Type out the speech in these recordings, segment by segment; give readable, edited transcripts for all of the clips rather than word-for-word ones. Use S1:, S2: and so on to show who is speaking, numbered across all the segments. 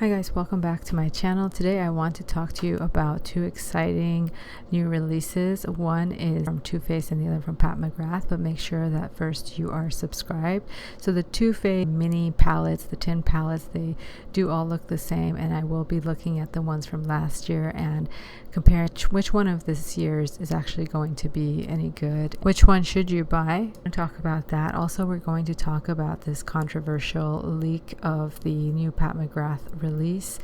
S1: Hi guys, welcome back to my channel. Today I want to talk to you about two exciting new releases. One is from Too Faced and the other from Pat McGrath, but make sure that first you are subscribed. So the Too Faced mini palettes, the tin palettes, they do all look the same, and I will be looking at the ones from last year and compare which one of this year's is actually going to be any good. Which one should you buy? We'll talk about that. Also, we're going to talk about this controversial leak of the new Pat McGrath release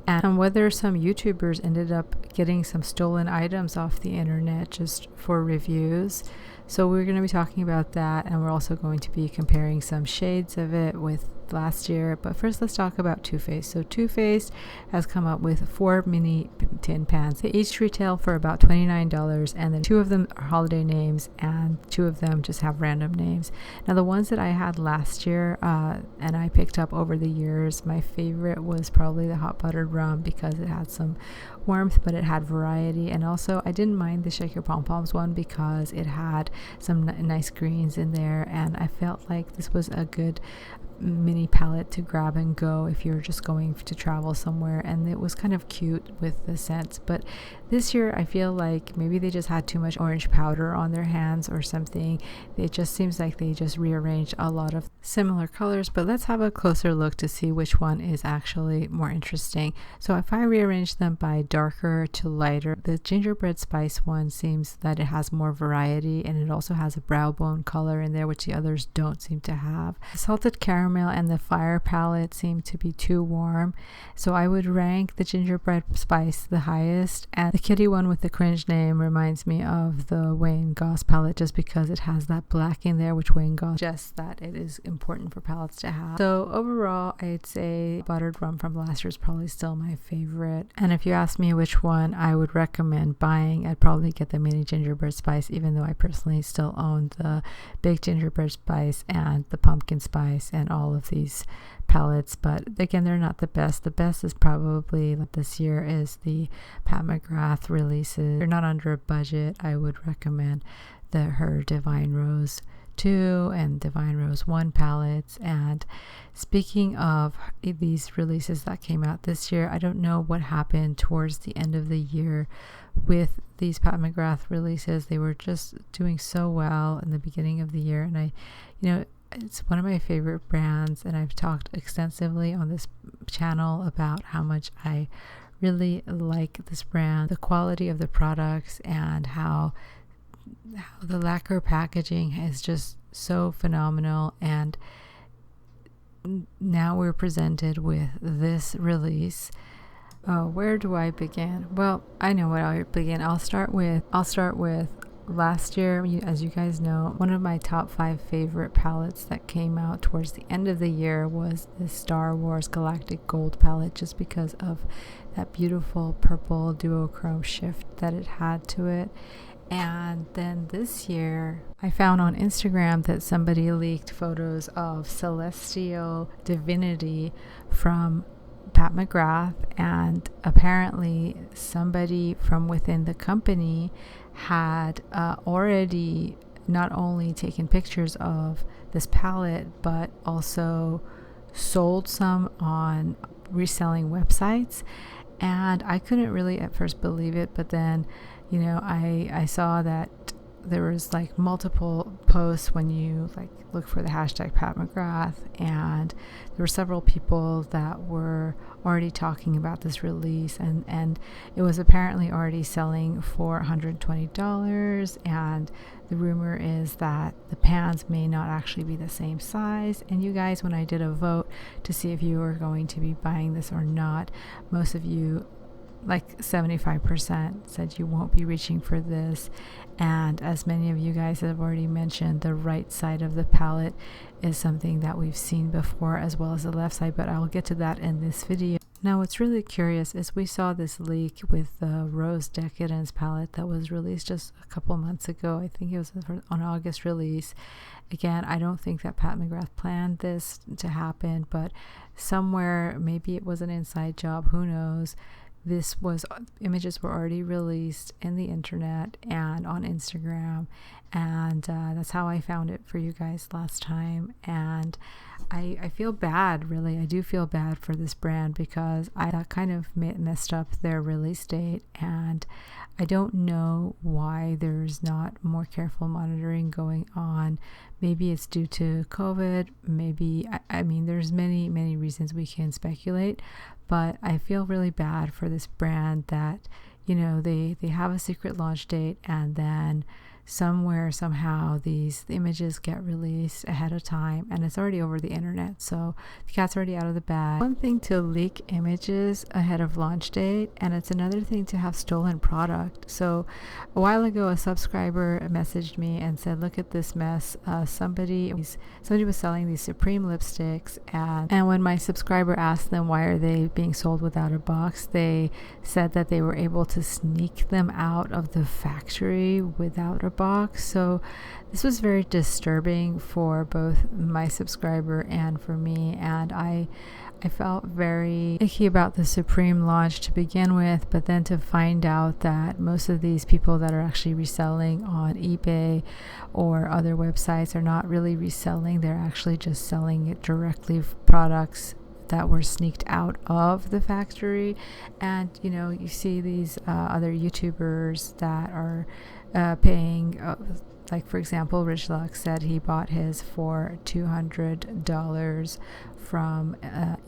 S1: and whether some YouTubers ended up getting some stolen items off the internet just for reviews. So we're going to be talking about that, and we're also going to be comparing some shades of it with last year. But first, let's talk about Too Faced. So Too Faced has come up with 4 mini tin pans. They each retail for about $29, and then 2 of them are holiday names and 2 of them just have random names. Now the ones that I had last year and I picked up over the years, my favorite was probably the hot buttered rum because it had some warmth, but it had variety. And also I didn't mind the Shake Your Pom Poms one because it had some nice greens in there, and I felt like this was a good mini palette to grab and go if you're just going to travel somewhere, and it was kind of cute with the scents. But this year I feel like maybe they just had too much orange powder on their hands or something. It just seems like they just rearranged a lot of similar colors. But let's have a closer look to see which one is actually more interesting. So if I rearrange them by darker to lighter, the gingerbread spice one seems that it has more variety, and it also has a brow bone color in there, which the others don't seem to have. The salted caramel and the fire palette seem to be too warm, so I would rank the gingerbread spice the highest, and the kitty one with the cringe name reminds me of the Wayne Goss palette just because it has that black in there, which Wayne Goss suggests that it is important for palettes to have. So overall, I'd say buttered rum from last year is probably still my favorite, and if you ask me which one I would recommend buying, I'd probably get the mini gingerbread spice, even though I personally still own the big gingerbread spice and the pumpkin spice and all of these palettes. But again, they're not the best. The best is probably this year is the Pat McGrath releases. If you're not under a budget, I would recommend her Divine Rose 2 and Divine Rose 1 palettes. And speaking of these releases that came out this year, I don't know what happened towards the end of the year with these Pat McGrath releases. They were just doing so well in the beginning of the year, and it's one of my favorite brands, and I've talked extensively on this channel about how much I really like this brand, the quality of the products, and how the lacquer packaging is just so phenomenal. And now we're presented with this release. Where do I begin? Well, I know where I'll begin. I'll start with last year. As you guys know, one of my top 5 favorite palettes that came out towards the end of the year was the Star Wars Galactic Gold palette, just because of that beautiful purple duochrome shift that it had to it. And then this year I found on Instagram that somebody leaked photos of Celestial Divinity from Pat McGrath, and apparently somebody from within the company had already not only taken pictures of this palette but also sold some on reselling websites. And I couldn't really at first believe it, but then I saw that there was like multiple posts when you look for the hashtag Pat McGrath, and there were several people that were already talking about this release, and it was apparently already selling for $120. And the rumor is that the pans may not actually be the same size. And you guys, when I did a vote to see if you were going to be buying this or not, most of you, like 75%, said you won't be reaching for this. And as many of you guys have already mentioned, the right side of the palette is something that we've seen before, as well as the left side, but I'll get to that in this video. Now what's really curious is we saw this leak with the Rose Decadence palette that was released just a couple months ago. I think it was on August release. Again, I don't think that Pat McGrath planned this to happen, but somewhere, maybe it was an inside job, who knows. Images were already released in the internet and on Instagram, and that's how I found it for you guys last time. And I feel bad, really. I do feel bad for this brand because that kind of messed up their release date, and I don't know why there's not more careful monitoring going on. Maybe it's due to COVID. Maybe, I mean, there's many reasons we can speculate, but I feel really bad for this brand that, you know, they have a secret launch date, and then somehow the images get released ahead of time, and it's already over the internet, so the cat's already out of the bag. One thing to leak images ahead of launch date, and it's another thing to have stolen product. So a while ago, a subscriber messaged me and said, look at this mess. Somebody was selling these Supreme lipsticks, and when my subscriber asked them why are they being sold without a box, they said that they were able to sneak them out of the factory without a box. So this was very disturbing for both my subscriber and for me, and I felt very icky about the Supreme launch to begin with, but then to find out that most of these people that are actually reselling on eBay or other websites are not really reselling, they're actually just selling it directly, products that were sneaked out of the factory. And you know, you see these other YouTubers that are paying, like for example, Rich Lux said he bought his for $200 from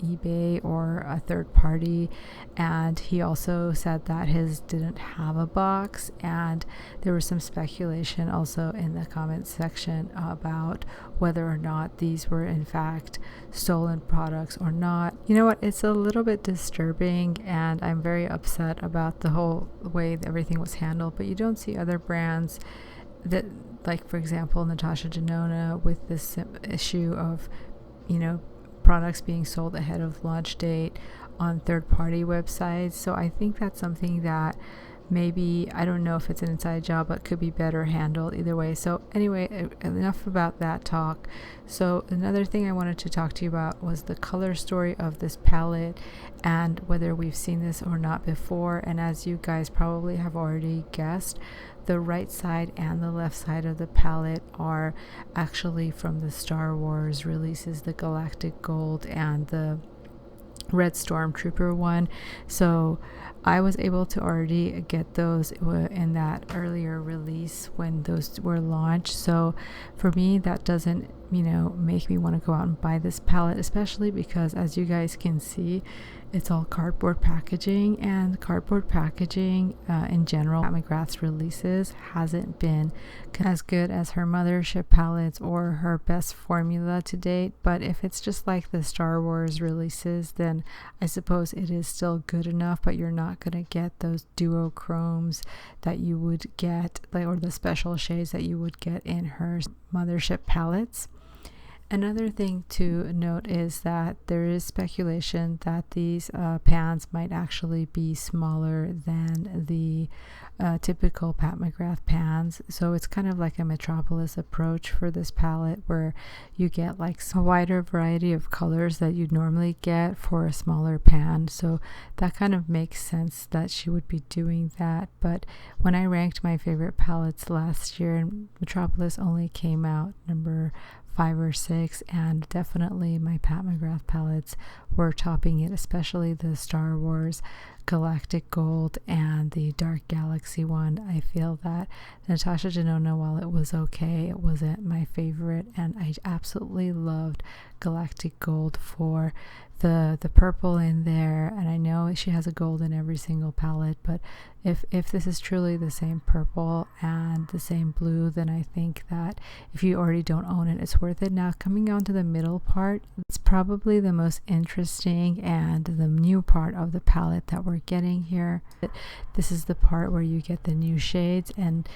S1: eBay or a third party, and he also said that his didn't have a box. And there was some speculation also in the comment section about whether or not these were in fact stolen products or not. You know what, it's a little bit disturbing, and I'm very upset about the whole way that everything was handled. But you don't see other brands that, like for example Natasha Denona, with this issue of, you know, products being sold ahead of launch date on third-party websites. So I think that's something that maybe, I don't know if it's an inside job, but could be better handled either way. So anyway, enough about that talk. So another thing I wanted to talk to you about was the color story of this palette, and whether we've seen this or not before. And as you guys probably have already guessed, the right side and the left side of the palette are actually from the Star Wars releases, the Galactic Gold and the Red Stormtrooper one. So I was able to already get those in that earlier release when those were launched. So for me, that doesn't, you know, make me want to go out and buy this palette, especially because, as you guys can see, it's all cardboard packaging, and cardboard packaging in general, Pat McGrath's releases hasn't been as good as her mothership palettes or her best formula to date. But if it's just like the Star Wars releases, then I suppose it is still good enough, but you're not going to get those duochromes that you would get, like, or the special shades that you would get in her mothership palettes. Another thing to note is that there is speculation that these pans might actually be smaller than the typical Pat McGrath pans. So it's kind of like a Metropolis approach for this palette, where you get like a wider variety of colors that you'd normally get for a smaller pan. So that kind of makes sense that she would be doing that. But when I ranked my favorite palettes last year, Metropolis only came out number 5 or 6, and definitely my Pat McGrath palettes were topping it, especially the Star Wars Galactic Gold and the Dark Galaxy one. I feel that Natasha Denona, while it was okay, it wasn't my favorite, and I absolutely loved Galactic Gold for the purple in there. And I know she has a gold in every single palette, but if this is truly the same purple and the same blue, then I think that if you already don't own it, it's worth it. Now, coming on to the middle part, it's probably the most interesting and the new part of the palette that we're getting here. This is the part where you get the new shades, and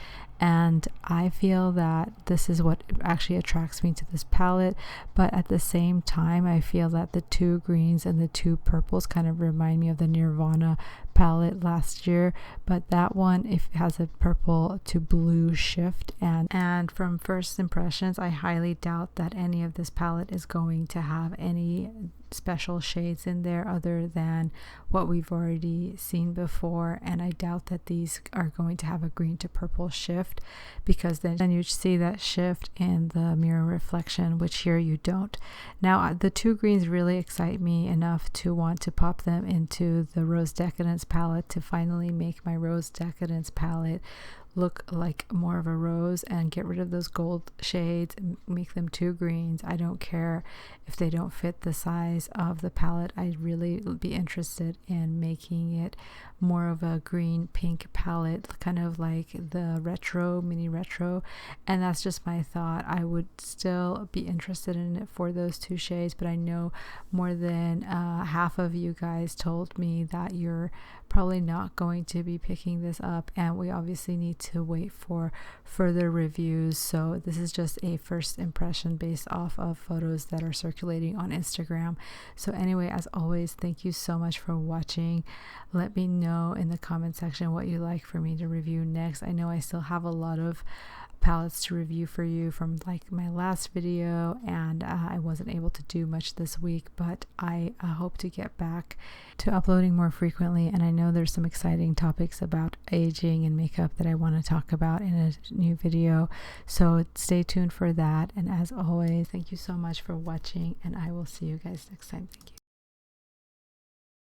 S1: I feel that this is what actually attracts me to this palette. But at the same time, I feel that the two greens and the two purples kind of remind me of the Nirvana palette last year, but that one, it has a purple to blue shift, and from first impressions, I highly doubt that any of this palette is going to have any special shades in there other than what we've already seen before, and I doubt that these are going to have a green to purple shift, because then you see that shift in the mirror reflection, which here you don't. Now the two greens really excite me enough to want to pop them into the Rose Decadence palette to finally make my Rose Decadence palette look like more of a rose and get rid of those gold shades and make them two greens. I don't care if they don't fit the size of the palette. I'd really be interested in making it more of a green pink palette, kind of like the retro, mini retro, and that's just my thought. I would still be interested in it for those two shades, but I know more than half of you guys told me that you're probably not going to be picking this up, and we obviously need to wait for further reviews. So this is just a first impression based off of photos that are circulating on Instagram. So anyway, as always, thank you so much for watching. Let me know in the comment section what you'd like for me to review next. I know I still have a lot of palettes to review for you from like my last video, and I wasn't able to do much this week, but I hope to get back to uploading more frequently. And I know there's some exciting topics about aging and makeup that I want to talk about in a new video, so stay tuned for that. And as always, thank you so much for watching, and I will see you guys next time. Thank you.